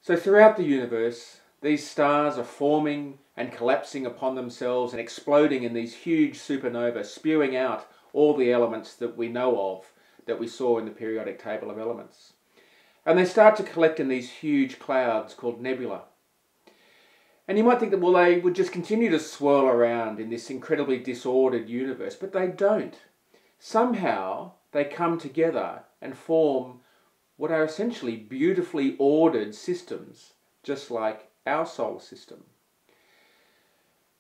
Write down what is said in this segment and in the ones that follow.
So throughout the universe, these stars are forming and collapsing upon themselves and exploding in these huge supernovae, spewing out all the elements that we know of, that we saw in the periodic table of elements. And they start to collect in these huge clouds called nebula. And you might think that, well, they would just continue to swirl around in this incredibly disordered universe, but they don't. Somehow they come together and form what are essentially beautifully ordered systems, just like our solar system.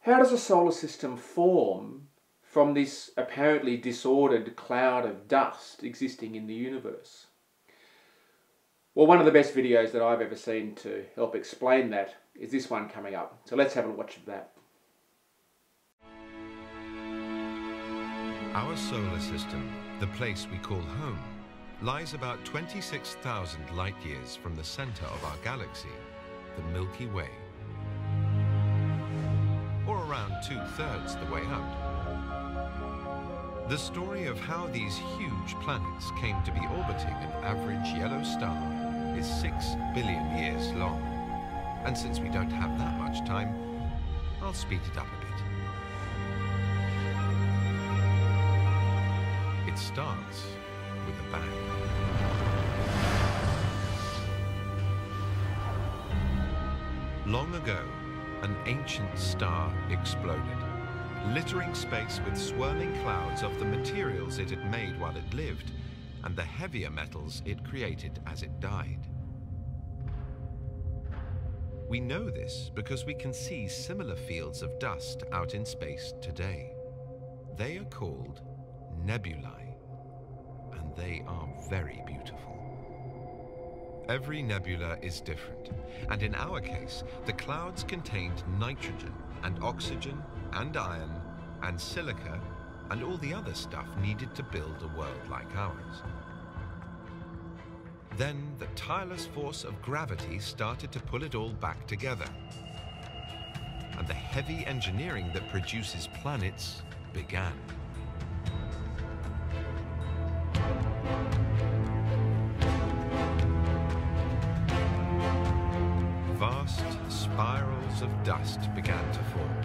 How does a solar system form from this apparently disordered cloud of dust existing in the universe? Well, one of the best videos that I've ever seen to help explain that is this one coming up. So let's have a watch of that. Our solar system, the place we call home, lies about 26,000 light-years from the center of our galaxy, the Milky Way. Or around 2/3 the way out. The story of how these huge planets came to be orbiting an average yellow star is 6 billion years long. And since we don't have that much time, I'll speed it up a bit. It starts with a bang. Long ago, an ancient star exploded, littering space with swirling clouds of the materials it had made while it lived and the heavier metals it created as it died. We know this because we can see similar fields of dust out in space today. They are called nebulae, and they are very beautiful. Every nebula is different, and in our case, the clouds contained nitrogen and oxygen and iron and silica and all the other stuff needed to build a world like ours. Then the tireless force of gravity started to pull it all back together. And the heavy engineering that produces planets began. Vast spirals of dust began to form.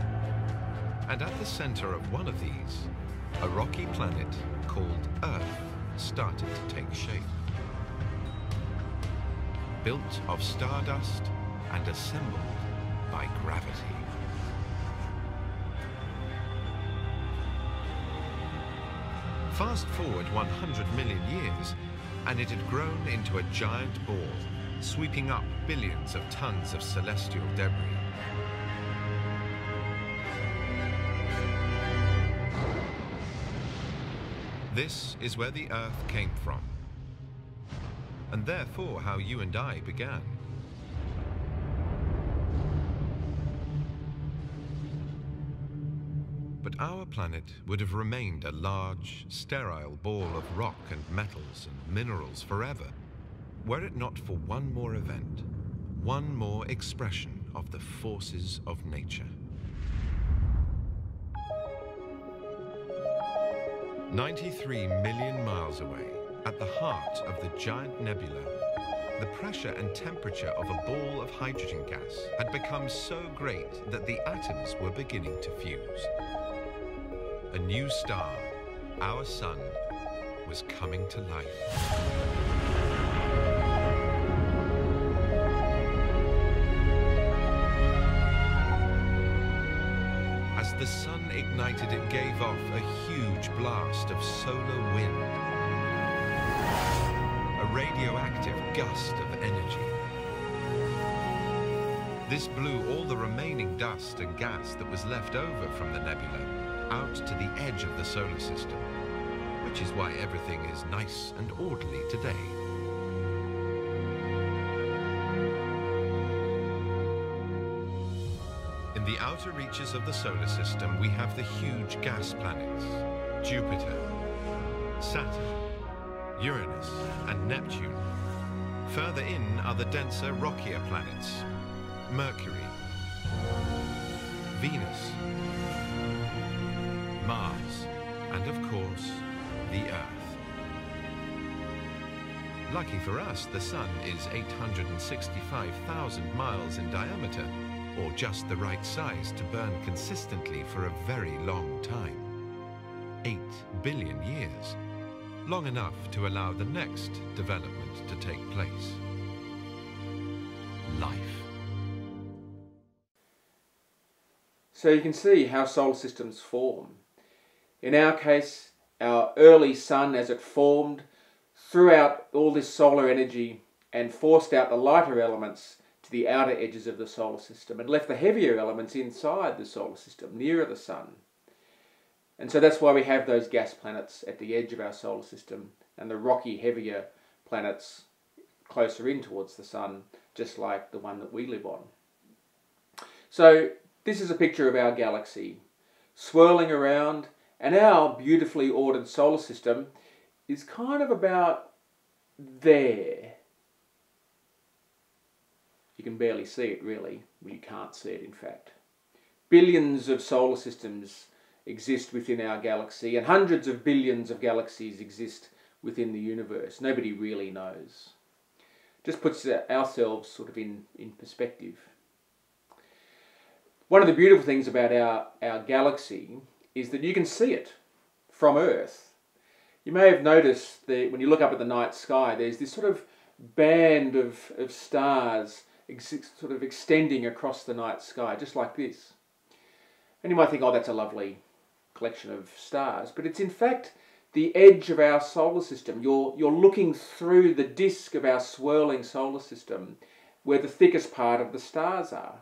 And at the center of one of these, a rocky planet called Earth started to take shape. Built of stardust and assembled by gravity. Fast forward 100 million years, and it had grown into a giant ball, sweeping up billions of tons of celestial debris. This is where the Earth came from, and therefore how you and I began. But our planet would have remained a large, sterile ball of rock and metals and minerals forever, were it not for one more event, one more expression of the forces of nature. 93 million miles away, at the heart of the giant nebula, the pressure and temperature of a ball of hydrogen gas had become so great that the atoms were beginning to fuse. A new star, our sun, was coming to life. As the sun ignited, it gave off a huge blast of solar wind, a radioactive gust of energy. This blew all the remaining dust and gas that was left over from the nebula out to the edge of the solar system, which is why everything is nice and orderly today. In the outer reaches of the solar system, we have the huge gas planets, Jupiter, Saturn, Uranus, and Neptune. Further in are the denser, rockier planets, Mercury, Venus, Mars, and of course, the Earth. Lucky for us, the Sun is 865,000 miles in diameter, or just the right size to burn consistently for a very long time. 8 billion years. Long enough to allow the next development to take place. Life. So you can see how solar systems form. In our case, our early sun, as it formed, threw out all this solar energy and forced out the lighter elements to the outer edges of the solar system and left the heavier elements inside the solar system, nearer the sun. And so that's why we have those gas planets at the edge of our solar system and the rocky, heavier planets closer in towards the sun, just like the one that we live on. So this is a picture of our galaxy swirling around, and our beautifully ordered solar system is kind of about there. You can barely see it really. Well, you can't see it in fact. Billions of solar systems exist within our galaxy, and hundreds of billions of galaxies exist within the universe. Nobody really knows. Just puts ourselves sort of in perspective. One of the beautiful things about our galaxy is that you can see it from Earth. You may have noticed that when you look up at the night sky, there's this sort of band of stars sort of extending across the night sky, just like this. And you might think, oh, that's a lovely collection of stars, but it's in fact the edge of our solar system. You're looking through the disk of our swirling solar system, where the thickest part of the stars are,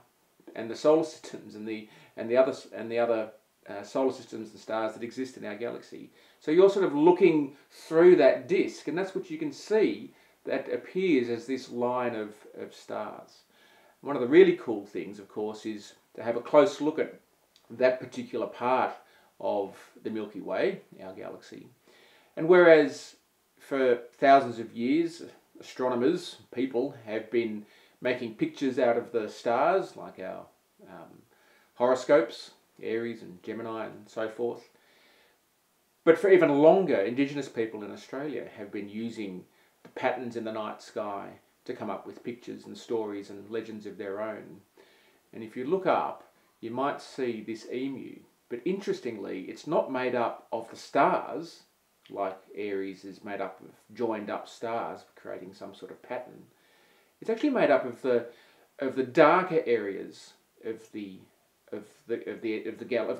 and the solar systems and the other solar systems and stars that exist in our galaxy. So you're sort of looking through that disk, and that's what you can see that appears as this line of stars. One of the really cool things, of course, is to have a close look at that particular part of the Milky Way, our galaxy. And whereas for thousands of years, astronomers, people, have been making pictures out of the stars, like our horoscopes, Aries and Gemini and so forth. But for even longer, Indigenous people in Australia have been using the patterns in the night sky to come up with pictures and stories and legends of their own. And if you look up, you might see this emu. But interestingly, it's not made up of the stars, like Aries is made up of joined up stars, creating some sort of pattern. It's actually made up of the darker areas of the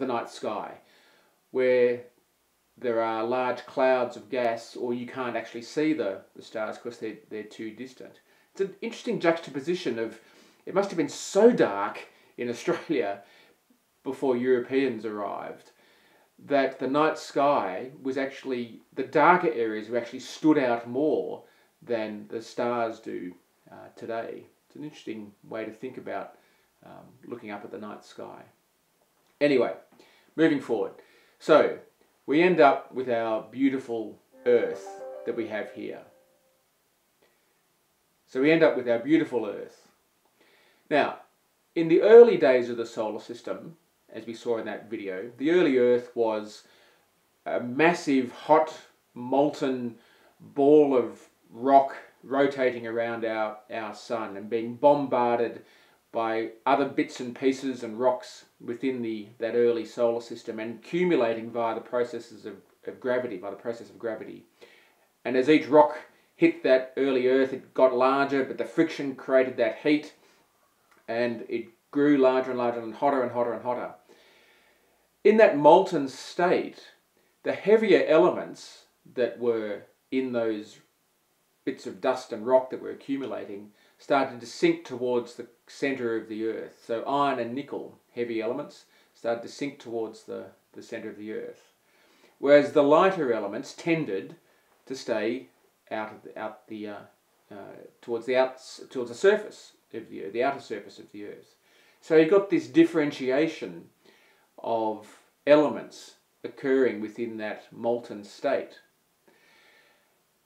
night sky, where there are large clouds of gas, or you can't actually see the stars because they're too distant. It's an interesting juxtaposition of, it must have been so dark in Australia before Europeans arrived, that the night sky was actually, the darker areas were actually stood out more than the stars do today. It's an interesting way to think about looking up at the night sky. Anyway, moving forward. So, we end up with our beautiful Earth that we have here. So we end up with our beautiful Earth. Now, in the early days of the solar system, as we saw in that video, the early Earth was a massive, hot, molten ball of rock rotating around our sun and being bombarded by other bits and pieces and rocks within that early solar system and accumulating via the processes of gravity, by the process of gravity. And as each rock hit that early Earth, it got larger, but the friction created that heat, and it grew larger and larger and hotter and hotter and hotter. In that molten state, the heavier elements that were in those bits of dust and rock that were accumulating started to sink towards the centre of the Earth. So iron and nickel, heavy elements, started to sink towards the centre of the Earth. Whereas the lighter elements tended to stay towards the surface of the Earth, the outer surface of the Earth. So you got this differentiation of elements occurring within that molten state.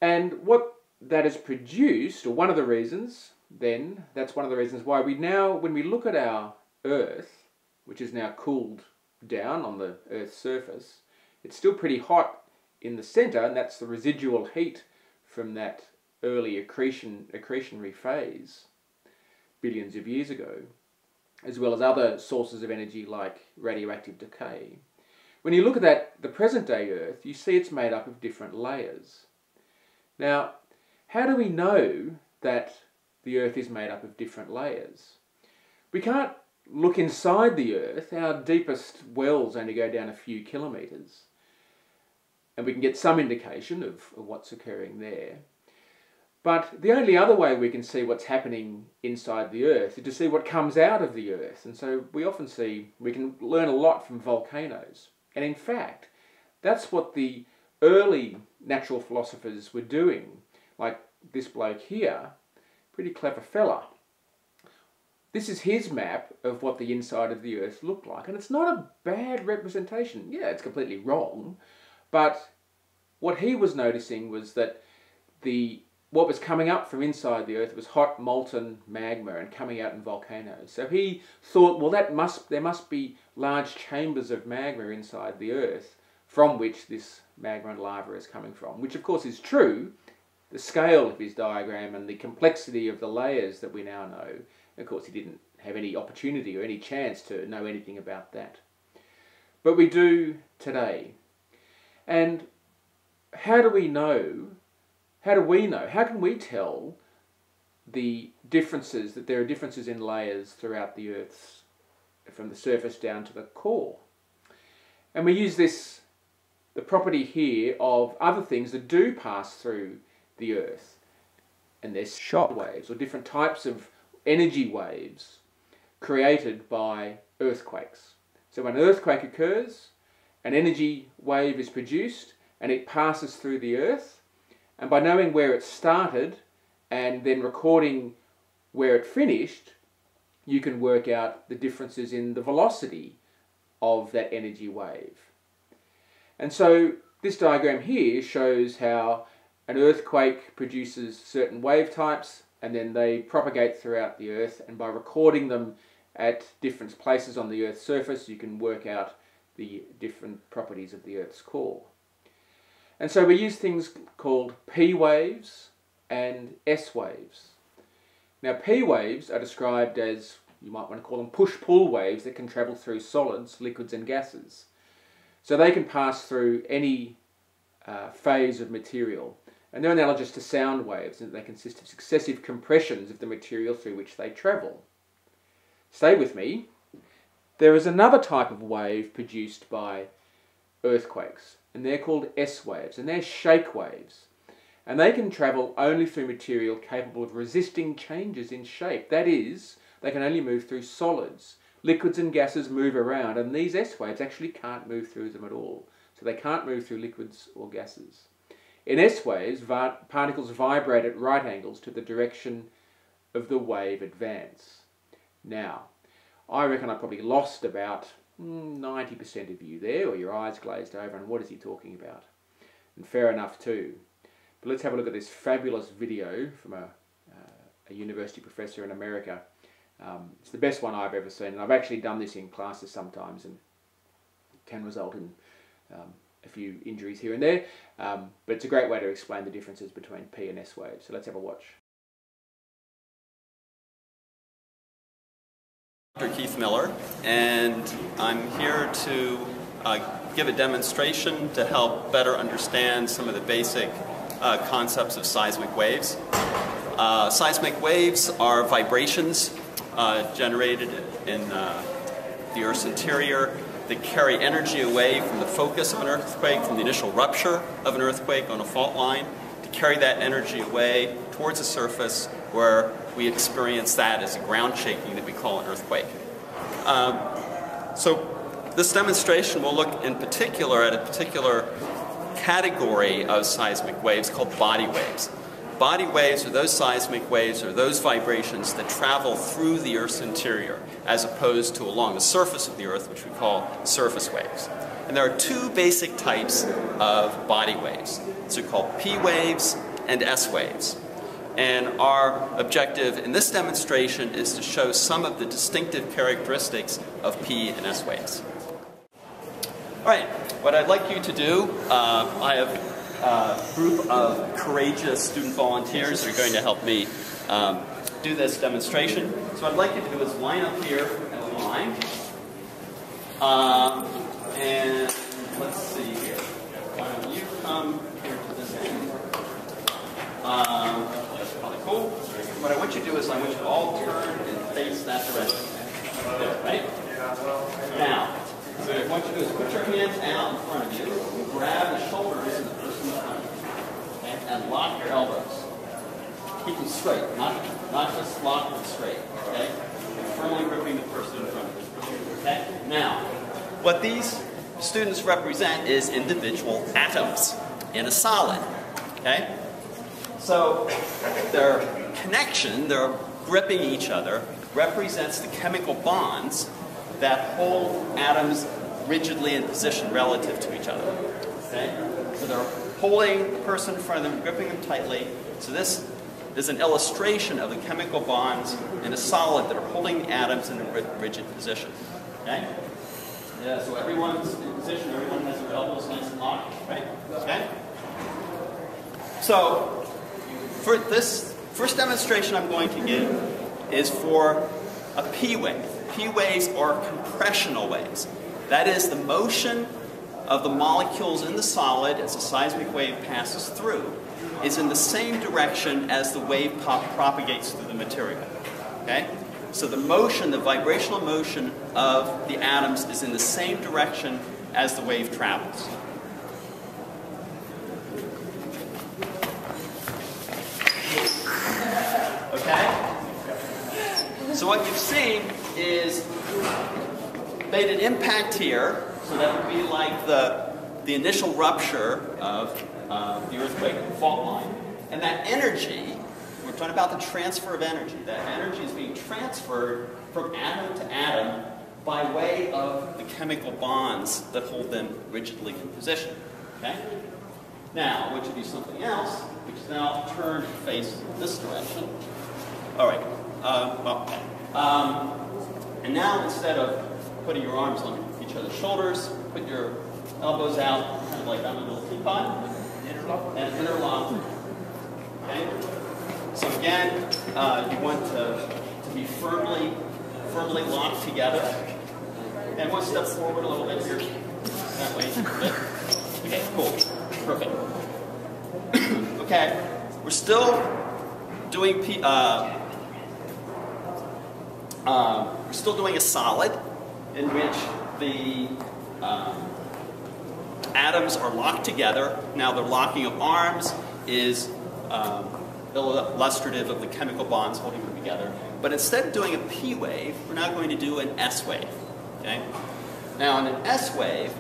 And what that has produced, or one of the reasons, that's one of the reasons why we now, when we look at our Earth, which is now cooled down on the Earth's surface, it's still pretty hot in the centre, and that's the residual heat from that early accretionary phase billions of years ago, as well as other sources of energy like radioactive decay. When you look at the present day Earth, you see it's made up of different layers. Now, how do we know that the Earth is made up of different layers? We can't look inside the Earth. Our deepest wells only go down a few kilometres, and we can get some indication of what's occurring there. But the only other way we can see what's happening inside the Earth is to see what comes out of the Earth. And so we often see, we can learn a lot from volcanoes. And in fact, that's what the early natural philosophers were doing. Like this bloke here, pretty clever fella. This is his map of what the inside of the Earth looked like. And it's not a bad representation. Yeah, it's completely wrong. But what he was noticing was that what was coming up from inside the Earth was hot molten magma and coming out in volcanoes. So he thought, well, there must be large chambers of magma inside the Earth from which this magma and lava is coming from, which of course is true. The scale of his diagram and the complexity of the layers that we now know, of course he didn't have any opportunity or any chance to know anything about that. But we do today. And how do we know? How can we tell the differences, that there are differences in layers throughout the Earth's, from the surface down to the core? And we use the property here of other things that do pass through the Earth. And there's shock waves, or different types of energy waves created by earthquakes. So when an earthquake occurs, an energy wave is produced and it passes through the Earth. And by knowing where it started and then recording where it finished, you can work out the differences in the velocity of that energy wave. And so this diagram here shows how an earthquake produces certain wave types and then they propagate throughout the Earth, and by recording them at different places on the Earth's surface, you can work out the different properties of the Earth's core. And so we use things called P waves and S waves. Now P waves are described as, you might want to call them push-pull waves that can travel through solids, liquids and gases. So they can pass through any phase of material. And they're analogous to sound waves, and they consist of successive compressions of the material through which they travel. Stay with me. There is another type of wave produced by earthquakes, and they're called S waves, and they're shake waves. And they can travel only through material capable of resisting changes in shape. That is, they can only move through solids. Liquids and gases move around, and these S waves actually can't move through them at all. So they can't move through liquids or gases. In S waves, particles vibrate at right angles to the direction of the wave advance. Now, I reckon I probably lost about 90% of you there, or your eyes glazed over, and what is he talking about? And fair enough too. But let's have a look at this fabulous video from a university professor in America. It's the best one I've ever seen, and I've actually done this in classes sometimes, and it can result in a few injuries here and there, but it's a great way to explain the differences between P and S waves. So let's have a watch. Dr. Keith Miller, and I'm here to give a demonstration to help better understand some of the basic concepts of seismic waves. Seismic waves are vibrations generated in the Earth's interior that carry energy away from the focus of an earthquake, from the initial rupture of an earthquake on a fault line, to carry that energy away towards the surface where we experience that as a ground shaking that we call an earthquake. So this demonstration will look in particular at a particular category of seismic waves called body waves. Body waves are those seismic waves, or those vibrations that travel through the Earth's interior, as opposed to along the surface of the Earth, which we call surface waves. And there are two basic types of body waves. These are called P waves and S waves. And our objective in this demonstration is to show some of the distinctive characteristics of P and S waves. All right, what I'd like you to do, I have group of courageous student volunteers that are going to help me do this demonstration. So what I'd like you to do is line up here in a line. And let's see here. Why don't you come here to this end? That's probably cool. What I want you to do is I want you to all turn and face that direction. There, right? Now, so what I want you to do is put your hands out in front of you, grab the shoulders of the person in front of you, okay? And lock your elbows. Keep them straight, not just locked, but straight, okay? And firmly gripping the person in front of you, okay? Now, what these students represent is individual atoms in a solid, okay? So their connection, their gripping each other, represents the chemical bonds that hold atoms rigidly in position relative to each other, okay? So they're holding the person in front of them, gripping them tightly. So this is an illustration of the chemical bonds in a solid that are holding the atoms in a rigid position, okay? Yeah, so everyone's in position, everyone has their elbows nice and locked, right? Okay? So, for this first demonstration I'm going to give is for a P wave. P waves are compressional waves. That is the motion of the molecules in the solid as the seismic wave passes through is in the same direction as the wave propagates through the material. Okay? So the motion, the vibrational motion of the atoms is in the same direction as the wave travels. Okay? So what you've seen is made an impact here, so that would be like the initial rupture of the earthquake fault line. And that energy, we're talking about the transfer of energy. That energy is being transferred from atom to atom by way of the chemical bonds that hold them rigidly in position. Okay? Now, I want you to do something else, which is now turn and face this direction. All right. And now, instead of putting your arms on each other's shoulders, put your elbows out, kind of like on a little teapot, and interlock. Okay? So again, you want to be firmly locked together. And one step forward a little bit here. That way. Okay, cool. Perfect. Okay, we're still doing a solid in which the atoms are locked together. Now the locking of arms is illustrative of the chemical bonds holding them together. But instead of doing a P wave, we're now going to do an S wave. Okay? Now in an S wave,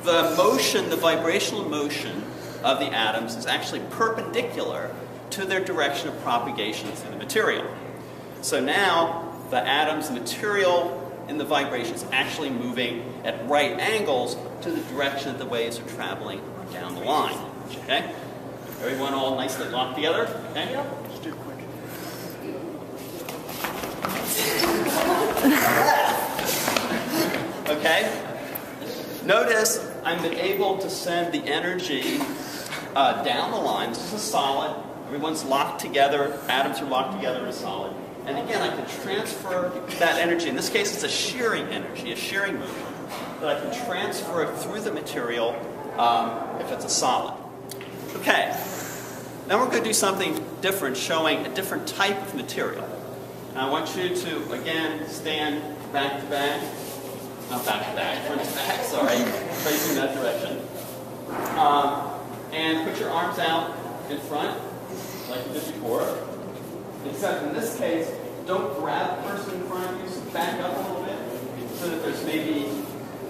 the motion, the vibrational motion of the atoms is actually perpendicular to their direction of propagation through the material. So now the atoms, the material in the vibration is actually moving at right angles to the direction that the waves are traveling down the line. Okay? Everyone all nicely locked together? Okay? Just do it quick. Okay? Notice I'm able to send the energy down the line. This is a solid. Everyone's locked together. Atoms are locked together in a solid. And again, I can transfer that energy. In this case, it's a shearing energy, a shearing motion. That I can transfer it through the material if it's a solid. Okay. Now we're going to do something different, showing a different type of material. And I want you to, again, stand back to back. Not back to back, front to back, sorry. Facing that direction. And put your arms out in front, like you did before. Except in this case, don't grab the person in front of you, so back up a little bit, so that there's maybe,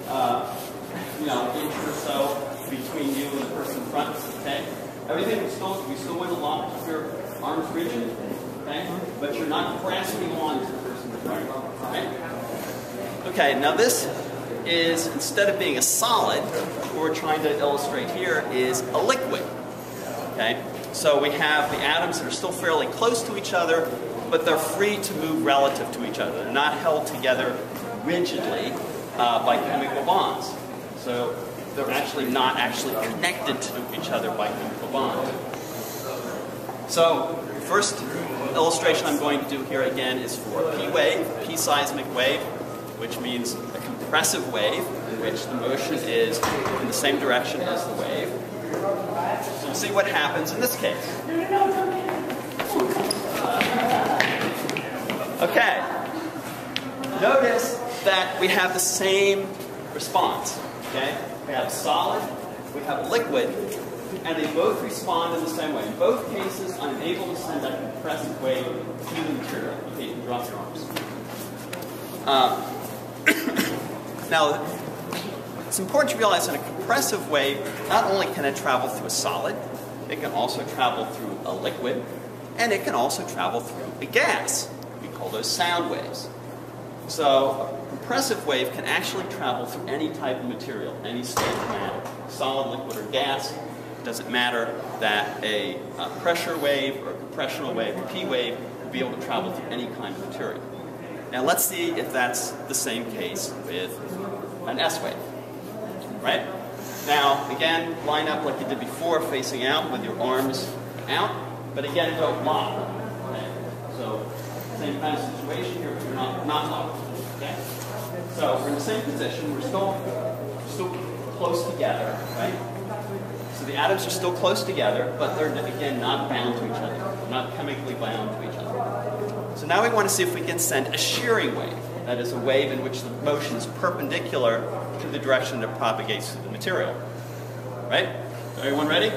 an inch or so between you and the person in front, okay? Everything we still want to lock your arms rigid, okay? But you're not grasping on to the person in front of you, okay? Okay, now this is, instead of being a solid, what we're trying to illustrate here is a liquid, okay? So we have the atoms that are still fairly close to each other, but they're free to move relative to each other. They're not held together rigidly by chemical bonds. So they're actually not actually connected to each other by chemical bonds. So, the first illustration I'm going to do here again is for a P wave, P seismic wave, which means a compressive wave in which the motion is in the same direction as the wave. So we'll see what happens in this case. Okay. Notice that we have the same response. Okay? We have solid, we have liquid, and they both respond in the same way. In both cases, I'm able to send a compressive wave through the material. Okay, you can drop your arms. Now, it's important to realize that a compressive wave, not only can it travel through a solid, it can also travel through a liquid, and it can also travel through a gas. We call those sound waves. So a compressive wave can actually travel through any type of material, any state of matter, solid, liquid, or gas. It doesn't matter that a pressure wave or a compressional wave, a P wave, will be able to travel through any kind of material. Now let's see if that's the same case with an S wave, right? Now, again, line up like you did before, facing out with your arms out, but again, don't lock. Okay? So, same kind of situation here, but you're not locked. Okay? So, we're in the same position, we're still close together, right? So the atoms are still close together, but they're, again, not bound to each other. They're not chemically bound to each other. So now we want to see if we can send a shearing wave. That is a wave in which the motion is perpendicular to the direction that propagates through the material. Right? Everyone ready?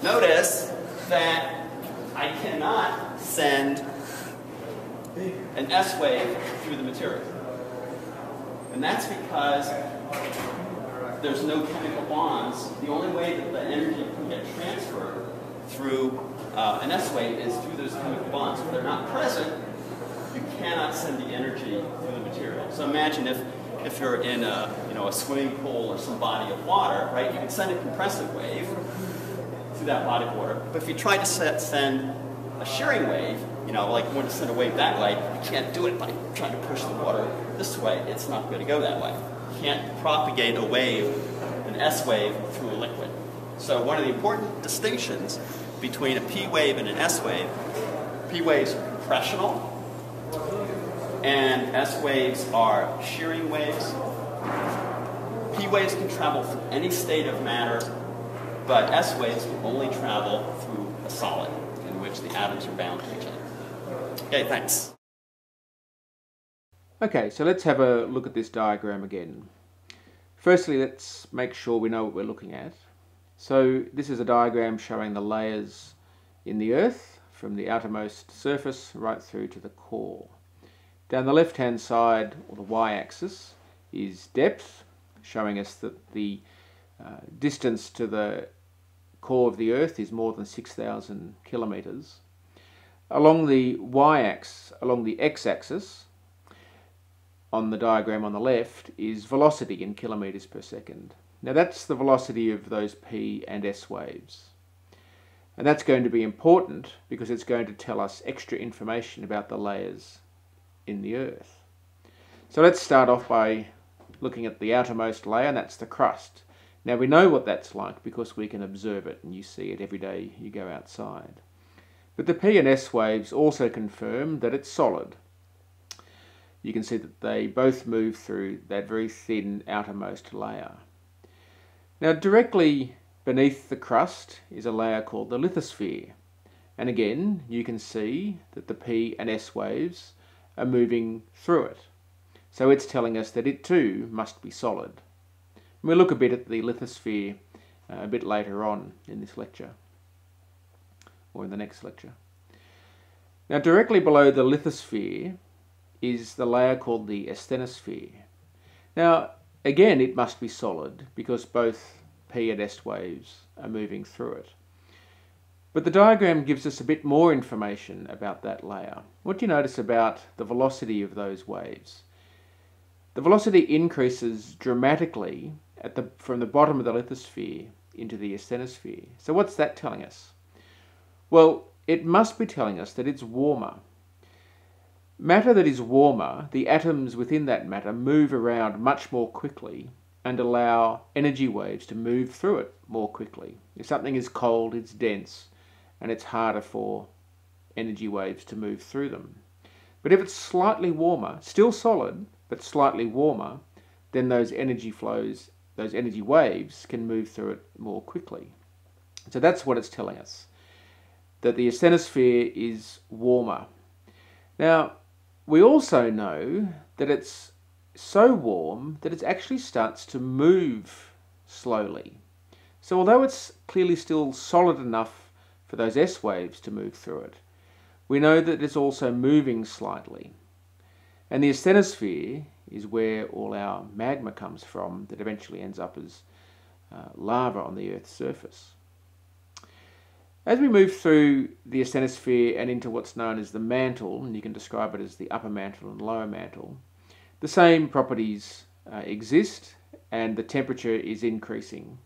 Notice that I cannot send an S wave through the material. And that's because there's no chemical bonds. The only way that the energy can get transferred through an S wave is through those chemical bonds. If they're not present, you cannot send the energy through the material. So imagine if you're in a swimming pool or some body of water, right? You can send a compressive wave through that body of water. But if you try to send a shearing wave, like you want to send a wave that way, you can't do it by trying to push the water this way. It's not going to go that way. You can't propagate a wave, an S wave, through a liquid. So one of the important distinctions between a P wave and an S wave, P waves are compressional, and S waves are shearing waves. P waves can travel through any state of matter, but S waves can only travel through a solid in which the atoms are bound to each other. Okay, thanks. Okay, so let's have a look at this diagram again. Firstly, let's make sure we know what we're looking at. So this is a diagram showing the layers in the Earth from the outermost surface right through to the core. Down the left-hand side, or the y-axis, is depth, showing us that the distance to the core of the Earth is more than 6,000 kilometres. Along the y-axis, along the x-axis, on the diagram on the left, is velocity in kilometres per second. Now that's the velocity of those P and S waves. And that's going to be important because it's going to tell us extra information about the layers in the Earth. So let's start off by looking at the outermost layer, and that's the crust. Now we know what that's like because we can observe it and you see it every day you go outside. But the P and S waves also confirm that it's solid. You can see that they both move through that very thin outermost layer. Now directly beneath the crust is a layer called the lithosphere. And again, you can see that the P and S waves are moving through it. So it's telling us that it too must be solid. We'll look a bit at the lithosphere a bit later on in this lecture, or in the next lecture. Now directly below the lithosphere is the layer called the asthenosphere. Now again, it must be solid because both P and S waves are moving through it. But the diagram gives us a bit more information about that layer. What do you notice about the velocity of those waves? The velocity increases dramatically from the bottom of the lithosphere into the asthenosphere. So what's that telling us? Well, it must be telling us that it's warmer. matter that is warmer, the atoms within that matter move around much more quickly and allow energy waves to move through it more quickly. If something is cold, it's dense, and it's harder for energy waves to move through them. But if it's slightly warmer, still solid, but slightly warmer, then those energy flows, those energy waves can move through it more quickly. So that's what it's telling us, that the asthenosphere is warmer. Now, we also know that it's so warm that it actually starts to move slowly. So although it's clearly still solid enough for those S waves to move through it, we know that it's also moving slightly. And the asthenosphere is where all our magma comes from that eventually ends up as lava on the Earth's surface. As we move through the asthenosphere and into what's known as the mantle, and you can describe it as the upper mantle and lower mantle, the same properties exist, and the temperature is increasing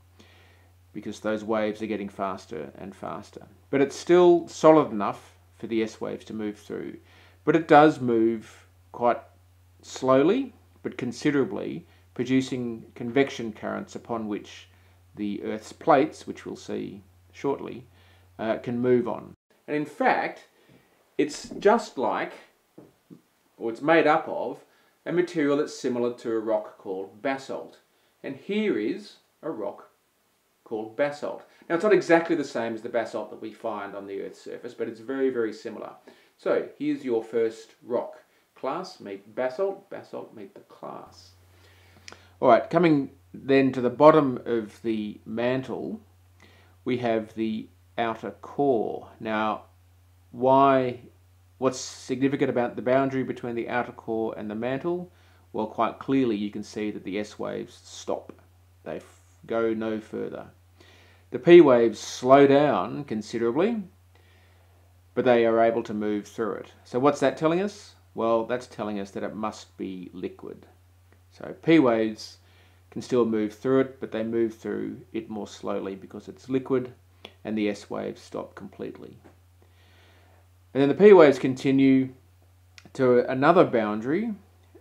because those waves are getting faster and faster. But it's still solid enough for the S waves to move through. But it does move quite slowly, but considerably, producing convection currents upon which the Earth's plates, which we'll see shortly, can move on. And in fact, it's just like, or it's made up of, a material that's similar to a rock called basalt. And here is a rock called basalt. Now, it's not exactly the same as the basalt that we find on the Earth's surface, but it's very, very similar. So, here's your first rock. Class, meet basalt. Basalt, meet the class. Alright, coming then to the bottom of the mantle, we have the outer core. Now, what's significant about the boundary between the outer core and the mantle? Well, quite clearly you can see that the S waves stop. They go no further. The P waves slow down considerably, but they are able to move through it. So what's that telling us? Well, that's telling us that it must be liquid. So P waves can still move through it, but they move through it more slowly because it's liquid, and the S waves stop completely. And then the P waves continue to another boundary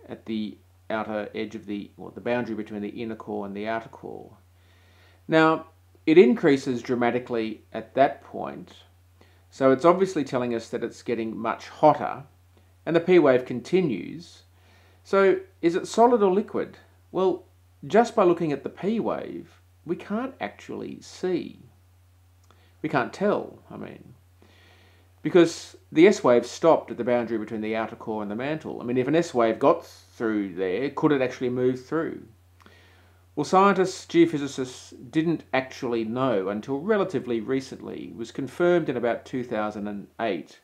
at the outer edge of the boundary between the inner core and the outer core. Now, it increases dramatically at that point, so it's obviously telling us that it's getting much hotter, and the P wave continues. So, is it solid or liquid? Well, just by looking at the P wave, we can't actually see. We can't tell, because the S wave stopped at the boundary between the outer core and the mantle. If an S wave got through there, could it actually move through? Well, scientists, geophysicists didn't actually know until relatively recently. It was confirmed in about 2008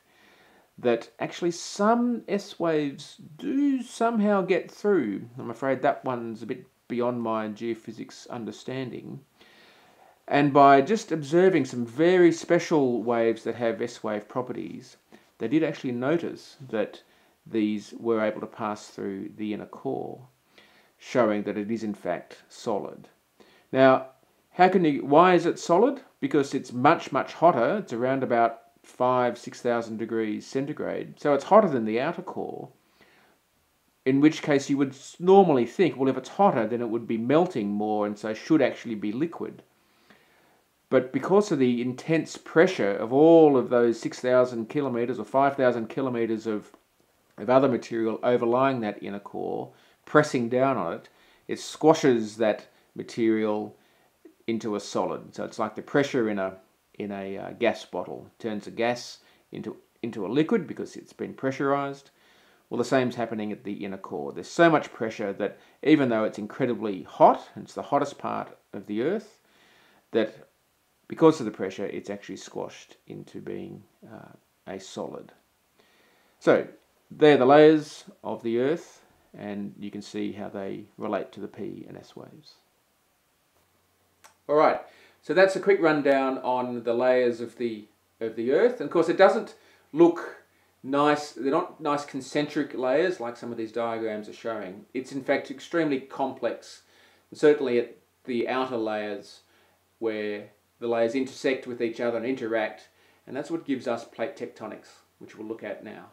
that actually some S waves do somehow get through. I'm afraid that one's a bit beyond my geophysics understanding. And by just observing some very special waves that have S-wave properties, they did actually notice that these were able to pass through the inner core, showing that it is in fact solid. Now, why is it solid? Because it's much, much hotter. It's around about 5,000–6,000 degrees centigrade. So it's hotter than the outer core, in which case you would normally think, well, if it's hotter, then it would be melting more and so should actually be liquid. But because of the intense pressure of all of those 6,000 kilometres or 5,000 kilometres of other material overlying that inner core, pressing down on it, it squashes that material into a solid. So it's like the pressure in a gas bottle. It turns the gas into a liquid because it's been pressurized. Well, the same's happening at the inner core. There's so much pressure that even though it's incredibly hot, it's the hottest part of the Earth, that because of the pressure, it's actually squashed into being a solid. So, they're the layers of the Earth, and you can see how they relate to the P and S waves. Alright, so that's a quick rundown on the layers of the Earth. And of course, it doesn't look nice. They're not nice concentric layers like some of these diagrams are showing. It's in fact extremely complex, and certainly at the outer layers where the layers intersect with each other and interact, and that's what gives us plate tectonics, which we'll look at now.